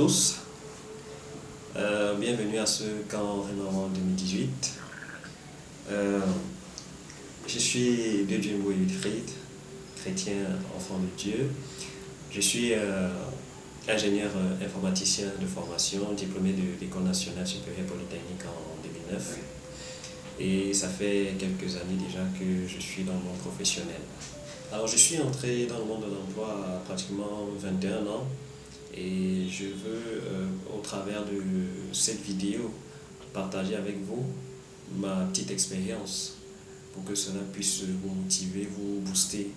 tous, bienvenue à ce camp Rénovant 2018. Je suis Dejembo Wilfried, chrétien enfant de Dieu. Je suis ingénieur informaticien de formation, diplômé de l'École nationale supérieure polytechnique en 2009. Et ça fait quelques années déjà que je suis dans le monde professionnel. Alors je suis entré dans le monde de l'emploi à pratiquement 21 ans et je veux au travers de cette vidéo partager avec vous ma petite expérience pour que cela puisse vous motiver, vous booster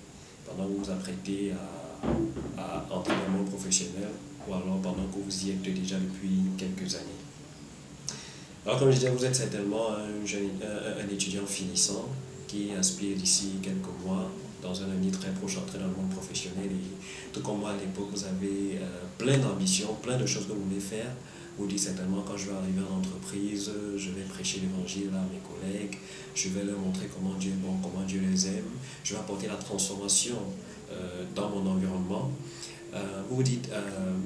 pendant que vous vous apprêtez à entrer dans le monde professionnel ou alors pendant que vous y êtes déjà depuis quelques années. Alors comme je disais, vous êtes certainement un étudiant finissant qui aspire d'ici quelques mois dans un avenir très proche entrer dans le monde professionnel et tout comme moi à l'époque vous avez plein d'ambitions, plein de choses que vous voulez faire. Vous dites certainement quand je vais arriver en entreprise, je vais prêcher l'évangile à mes collègues, je vais leur montrer comment Dieu est bon, comment Dieu les aime, je vais apporter la transformation dans mon environnement. Vous vous dites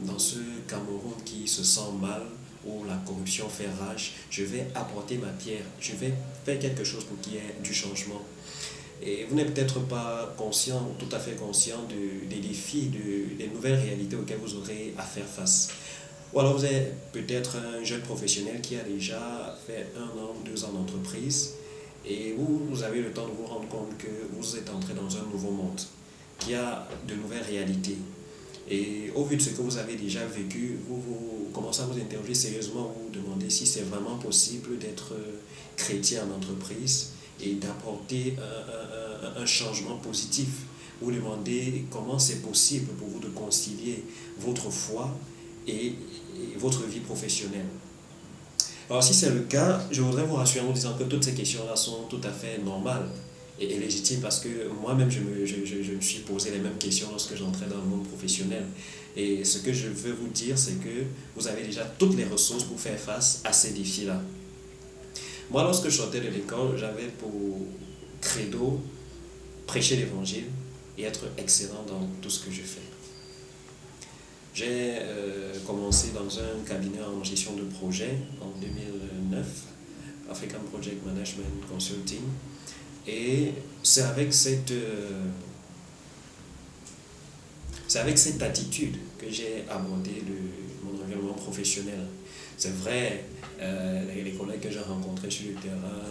dans ce Cameroun qui se sent mal, où la corruption fait rage, je vais apporter ma pierre, je vais faire quelque chose pour qu'il y ait du changement. Et vous n'êtes peut-être pas conscient, tout à fait conscient des défis, des nouvelles réalités auxquelles vous aurez à faire face. Ou alors vous êtes peut-être un jeune professionnel qui a déjà fait 1 an, 2 ans d'entreprise et vous avez le temps de vous rendre compte que vous êtes entré dans un nouveau monde, qu'il y a de nouvelles réalités. Et au vu de ce que vous avez déjà vécu, vous commencez à vous interroger sérieusement, vous vous demandez si c'est vraiment possible d'être chrétien en entreprise et d'apporter un changement positif. Vous vous demandez comment c'est possible pour vous de concilier votre foi et votre vie professionnelle. Alors si c'est le cas, je voudrais vous rassurer en vous disant que toutes ces questions-là sont tout à fait normales et légitimes parce que moi-même je me suis posé les mêmes questions lorsque j'entrais dans le monde professionnel. Et ce que je veux vous dire, c'est que vous avez déjà toutes les ressources pour faire face à ces défis-là. Moi, lorsque je sortais de l'école, j'avais pour credo prêcher l'évangile et être excellent dans tout ce que je fais. J'ai commencé dans un cabinet en gestion de projet en 2009, African Project Management Consulting, et c'est avec cette attitude que j'ai abordé mon environnement professionnel. C'est vrai, les collègues que j'ai rencontrés sur le terrain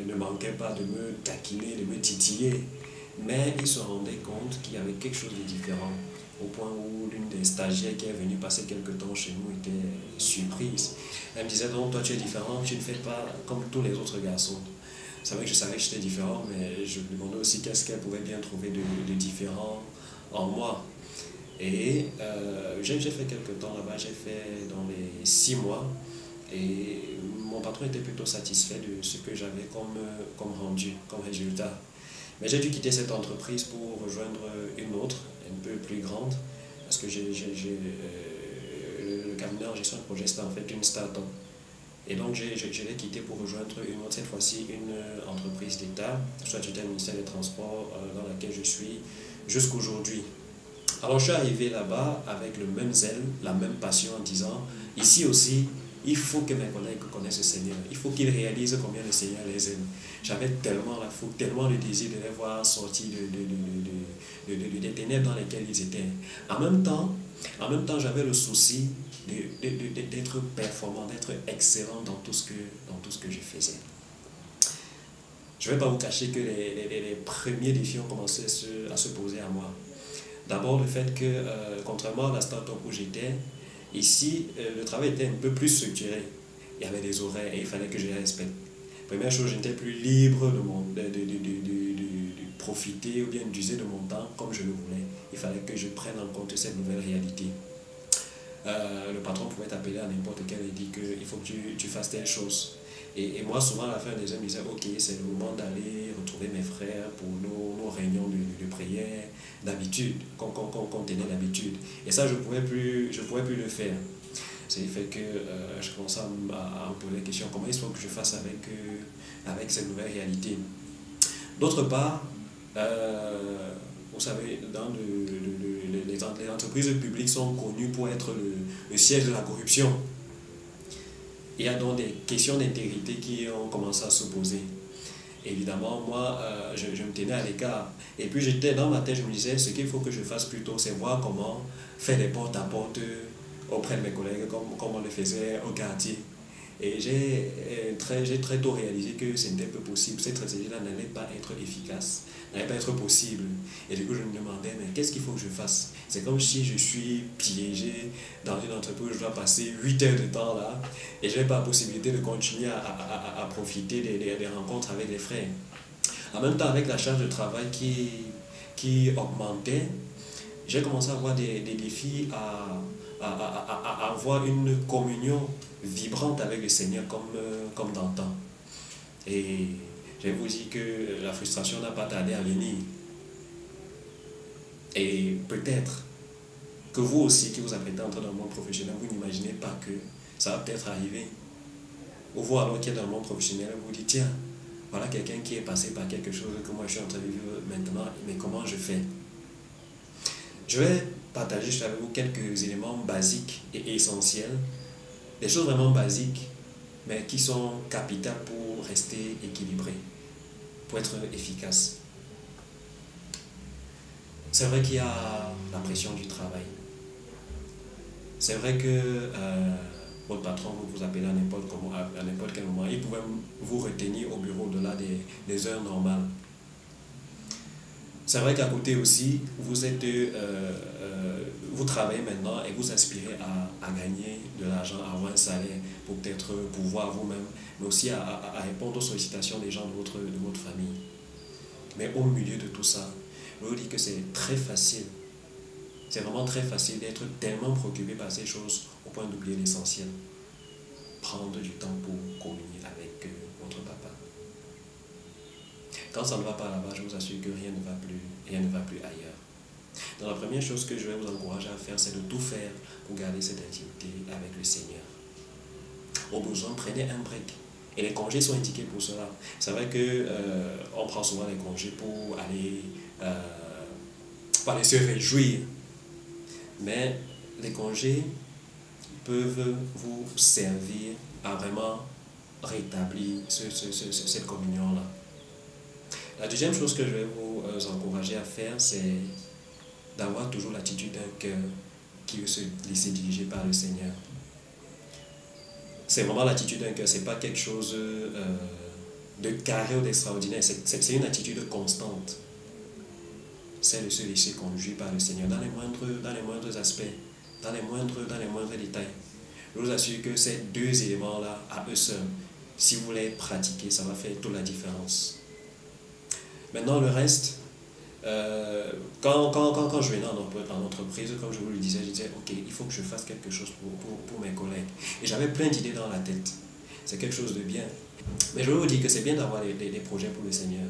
ne manquaient pas de me taquiner, de me titiller, mais ils se rendaient compte qu'il y avait quelque chose de différent, au point où l'une des stagiaires qui est venue passer quelques temps chez nous était surprise. Elle me disait donc toi tu es différent, tu ne fais pas comme tous les autres garçons. C'est vrai que je savais que j'étais différent, mais je me demandais aussi qu'est-ce qu'elle pouvait bien trouver de différent en moi. Et j'ai fait quelques temps là-bas, j'ai fait dans les 6 mois, et mon patron était plutôt satisfait de ce que j'avais comme rendu, comme résultat. Mais j'ai dû quitter cette entreprise pour rejoindre une autre, un peu plus grande, parce que le cabinet en gestion de projet, c'était en fait une start-up. Et donc je l'ai quitté pour rejoindre une autre, cette fois-ci une entreprise d'État, soit j'étais au ministère des Transports, dans laquelle je suis jusqu'aujourd'hui. Alors je suis arrivé là-bas avec le même zèle, la même passion en disant, ici aussi, il faut que mes collègues connaissent le Seigneur, il faut qu'ils réalisent combien le Seigneur les aime. J'avais tellement la foi, tellement le désir de les voir sortir des ténèbres dans lesquelles ils étaient. En même temps, j'avais le souci d'être performant, d'être excellent dans tout ce que je faisais. Je ne vais pas vous cacher que les premiers défis ont commencé à se poser à moi. D'abord le fait que, contrairement à la start-up où j'étais, ici, le travail était un peu plus structuré. Il y avait des horaires et il fallait que je les respecte. Première chose, je n'étais plus libre de profiter ou bien d'user de mon temps comme je le voulais. Il fallait que je prenne en compte cette nouvelle réalité. Le patron pouvait t'appeler à n'importe quel et dire qu'il faut que tu fasses telle chose. Et moi, souvent, à la fin des heures, je me disais, ok, c'est le moment d'aller retrouver mes frères pour nos réunions de prière d'habitude, qu'on tenait d'habitude. Et ça, je ne pouvais plus le faire. C'est le fait que je commençais à me poser la question, comment il faut que je fasse avec cette nouvelle réalité. D'autre part, Vous savez, les entreprises publiques sont connues pour être le siège de la corruption. Il y a donc des questions d'intégrité qui ont commencé à se poser. Évidemment, moi, je me tenais à l'écart. Et puis, j'étais dans ma tête, je me disais, ce qu'il faut que je fasse plutôt, c'est voir comment faire des porte-à-porte auprès de mes collègues, comme on le faisait au quartier. Et j'ai très tôt réalisé que ce n'était pas possible. Cette stratégie-là n'allait pas être efficace, n'allait pas être possible. Et du coup, je me demandais, mais qu'est-ce qu'il faut que je fasse? C'est comme si je suis piégé dans une entreprise où je dois passer 8 heures de temps là, et je n'ai pas la possibilité de continuer à profiter des rencontres avec les frères. En même temps, avec la charge de travail qui augmentait, j'ai commencé à avoir des défis à avoir une communion vibrante avec le Seigneur comme d'antan. Et je vais vous dire que la frustration n'a pas tardé à venir. Et peut-être que vous aussi, qui vous apprêtez à entrer dans le monde professionnel, vous n'imaginez pas que ça va peut-être arriver. Ou vous, alors qui êtes dans le monde professionnel, vous dites, tiens, voilà quelqu'un qui est passé par quelque chose que moi je suis en train de vivre maintenant, mais comment je fais? Je vais partager avec vous quelques éléments basiques et essentiels, des choses vraiment basiques, mais qui sont capitales pour rester équilibré, pour être efficace. C'est vrai qu'il y a la pression du travail. C'est vrai que votre patron vous appelle à n'importe quel moment. Il pouvait vous retenir au bureau au-delà des heures normales. C'est vrai qu'à côté aussi, vous travaillez maintenant et vous aspirez à gagner de l'argent, à avoir un salaire pour peut-être pouvoir vous-même, mais aussi à répondre aux sollicitations des gens de votre famille. Mais au milieu de tout ça, je vous dis que c'est très facile. C'est vraiment très facile d'être tellement préoccupé par ces choses au point d'oublier l'essentiel. Prendre du temps pour communier avec votre papa. Quand ça ne va pas là-bas, je vous assure que rien ne va plus ailleurs. Donc la première chose que je vais vous encourager à faire, c'est de tout faire pour garder cette intimité avec le Seigneur. Au besoin, prenez un break. Et les congés sont indiqués pour cela. C'est vrai qu'on prend souvent les congés pour aller se réjouir. Mais les congés peuvent vous servir à vraiment rétablir cette communion-là. La deuxième chose que je vais vous encourager à faire, c'est d'avoir toujours l'attitude d'un cœur qui veut se laisser diriger par le Seigneur. C'est vraiment l'attitude d'un cœur, ce n'est pas quelque chose de carré ou d'extraordinaire, c'est une attitude constante. C'est de se laisser conduire par le Seigneur dans les moindres aspects, dans les moindres détails. Je vous assure que ces deux éléments-là, à eux seuls, si vous les pratiquez, ça va faire toute la différence. Maintenant, le reste, quand je venais en entreprise, comme je vous le disais, je disais, ok, il faut que je fasse quelque chose pour mes collègues. Et j'avais plein d'idées dans la tête. C'est quelque chose de bien. Mais je veux vous dire que c'est bien d'avoir des projets pour le Seigneur.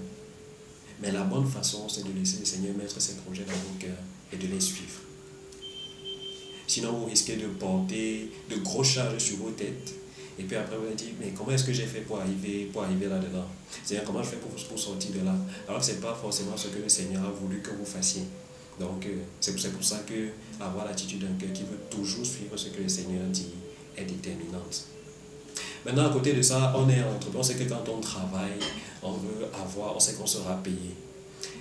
Mais la bonne façon, c'est de laisser le Seigneur mettre ses projets dans vos cœurs et de les suivre. Sinon, vous risquez de porter de grosses charges sur vos têtes. Et puis après, vous allez dire, mais comment est-ce que j'ai fait pour arriver là-dedans? C'est-à-dire, comment je fais pour sortir de là? Alors que ce n'est pas forcément ce que le Seigneur a voulu que vous fassiez. Donc, c'est pour ça que avoir l'attitude d'un cœur qui veut toujours suivre ce que le Seigneur dit est déterminante. Maintenant, à côté de ça, on est en entreprise. On sait que quand on travaille, on sait qu'on sera payé.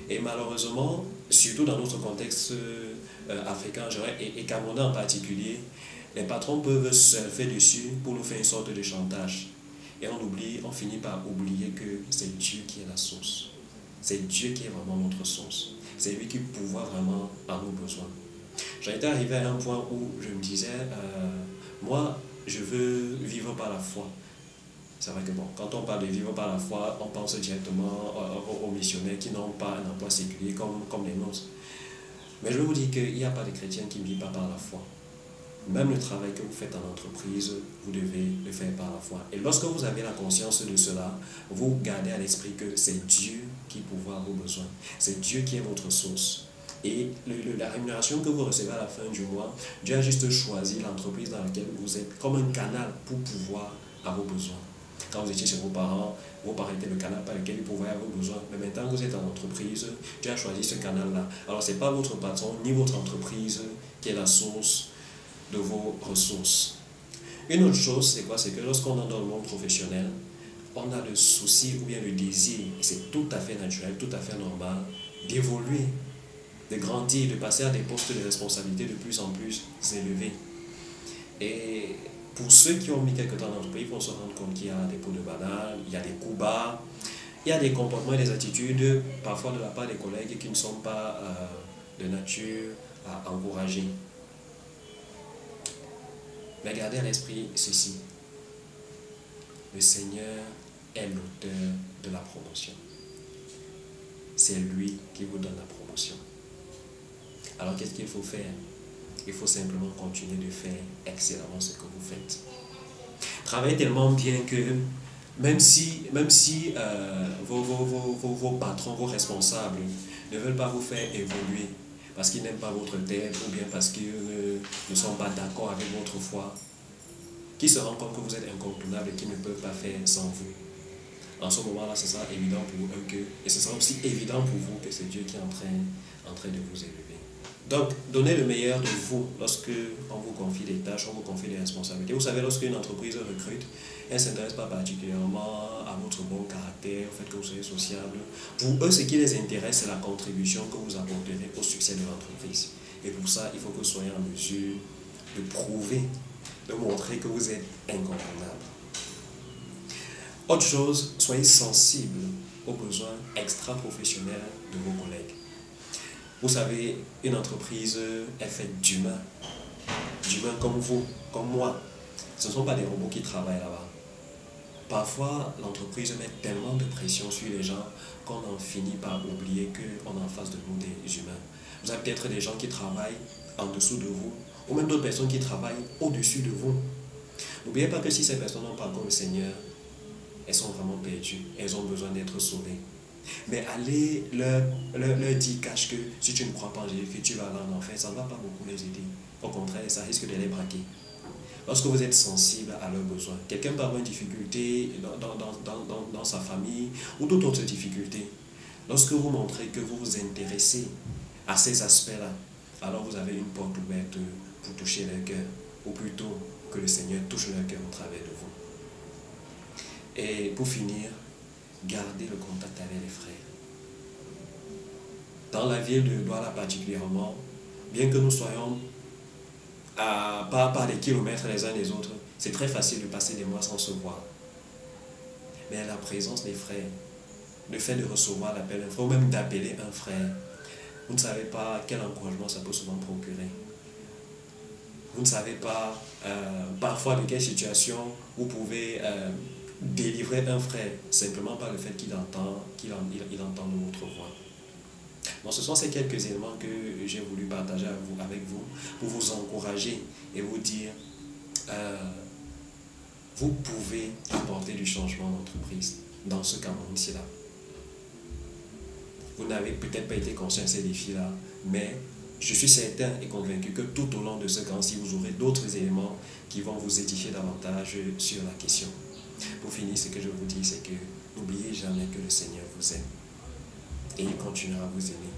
Et malheureusement, surtout dans notre contexte africain et camerounais en particulier, les patrons peuvent surfer dessus pour nous faire une sorte de chantage. Et on finit par oublier que c'est Dieu qui est la source. C'est Dieu qui est vraiment notre source. C'est lui qui pourvoit vraiment à nos besoins. J'en étais arrivé à un point où je me disais, moi, je veux vivre par la foi. C'est vrai que bon, quand on parle de vivre par la foi, on pense directement aux missionnaires qui n'ont pas un emploi séculier comme les nôtres. Mais je veux vous dire qu'il n'y a pas de chrétiens qui ne vivent pas par la foi. Même le travail que vous faites en entreprise, vous devez le faire par la foi. Et lorsque vous avez la conscience de cela, vous gardez à l'esprit que c'est Dieu qui pourvoit vos besoins. C'est Dieu qui est votre source. Et la rémunération que vous recevez à la fin du mois, Dieu a juste choisi l'entreprise dans laquelle vous êtes comme un canal pour pouvoir à vos besoins. Quand vous étiez chez vos parents, vos parents étaient le canal par lequel ils pouvaient avoir besoin. Mais maintenant que vous êtes en entreprise, tu as choisi ce canal-là. Alors, ce n'est pas votre patron ni votre entreprise qui est la source de vos ressources. Une autre chose, c'est quoi? C'est que lorsqu'on est dans le monde professionnel, on a le souci ou bien le désir, et c'est tout à fait naturel, tout à fait normal, d'évoluer, de grandir, de passer à des postes de responsabilité de plus en plus élevés. Et pour ceux qui ont mis quelque temps dans l'entreprise, ils vont se rendre compte qu'il y a des pots de banane, il y a des coups bas, il y a des comportements et des attitudes, parfois de la part des collègues, qui ne sont pas de nature à encourager. Mais gardez à l'esprit ceci. Le Seigneur est l'auteur de la promotion. C'est lui qui vous donne la promotion. Alors qu'est-ce qu'il faut faire? Il faut simplement continuer de faire excellemment ce que vous faites. Travaillez tellement bien que même si vos patrons, vos responsables ne veulent pas vous faire évoluer parce qu'ils n'aiment pas votre tête ou bien parce qu'ils ne sont pas d'accord avec votre foi, qu'ils se rendent compte que vous êtes incontournable et qu'ils ne peuvent pas faire sans vous. En ce moment-là, ce sera évident pour eux et ce sera aussi évident pour vous que c'est Dieu qui est en train de vous élever. Donc, donnez le meilleur de vous lorsque on vous confie des tâches, on vous confie des responsabilités. Vous savez, lorsqu'une entreprise recrute, elle ne s'intéresse pas particulièrement à votre bon caractère, au fait que vous soyez sociable. Pour eux, ce qui les intéresse, c'est la contribution que vous apporterez au succès de l'entreprise. Et pour ça, il faut que vous soyez en mesure de prouver, de montrer que vous êtes incontournable. Autre chose, soyez sensible aux besoins extra-professionnels de vos collègues. Vous savez, une entreprise est faite d'humains comme vous, comme moi. Ce ne sont pas des robots qui travaillent là-bas. Parfois, l'entreprise met tellement de pression sur les gens qu'on en finit par oublier qu'on a en face de nous des humains. Vous avez peut-être des gens qui travaillent en dessous de vous, ou même d'autres personnes qui travaillent au-dessus de vous. N'oubliez pas que si ces personnes n'ont pas encore le Seigneur, elles sont vraiment perdues, elles ont besoin d'être sauvées. Mais allez leur dire cache que si tu ne crois pas en Jésus, que tu vas aller en enfer, ça ne va pas beaucoup les aider. Au contraire, ça risque de les braquer. Lorsque vous êtes sensible à leurs besoins, quelqu'un peut avoir une difficulté dans sa famille ou toute autre difficulté. Lorsque vous montrez que vous vous intéressez à ces aspects-là, alors vous avez une porte ouverte pour toucher leur cœur, ou plutôt que le Seigneur touche leur cœur au travers de vous. Et pour finir, gardez le contact avec les frères. Dans la ville de Douala particulièrement, bien que nous soyons pas par des kilomètres les uns des autres, c'est très facile de passer des mois sans se voir. Mais la présence des frères, le fait de recevoir l'appel d'un frère, ou même d'appeler un frère, vous ne savez pas quel encouragement ça peut souvent procurer. Vous ne savez pas parfois de quelle situation vous pouvez délivrer un frère simplement par le fait qu'il entend de votre voix. Bon, ce sont ces quelques éléments que j'ai voulu partager avec vous pour vous encourager et vous dire vous pouvez apporter du changement d'entreprise dans ce Cameroun-ci-là. Vous n'avez peut-être pas été conscient de ces défis-là, mais je suis certain et convaincu que tout au long de ce camp-ci, vous aurez d'autres éléments qui vont vous édifier davantage sur la question. Pour finir, ce que je vous dis, c'est que n'oubliez jamais que le Seigneur vous aime. Et il continuera à vous aimer.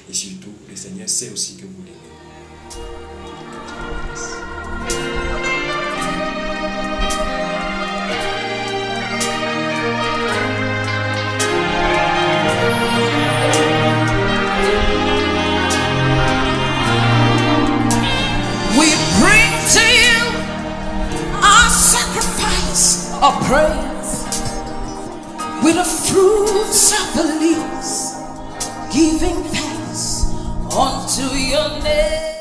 Et surtout, le Seigneur sait aussi que vous l'aimez. We bring to you our sacrifice of praise with the fruits of the lips, giving thanks unto your name.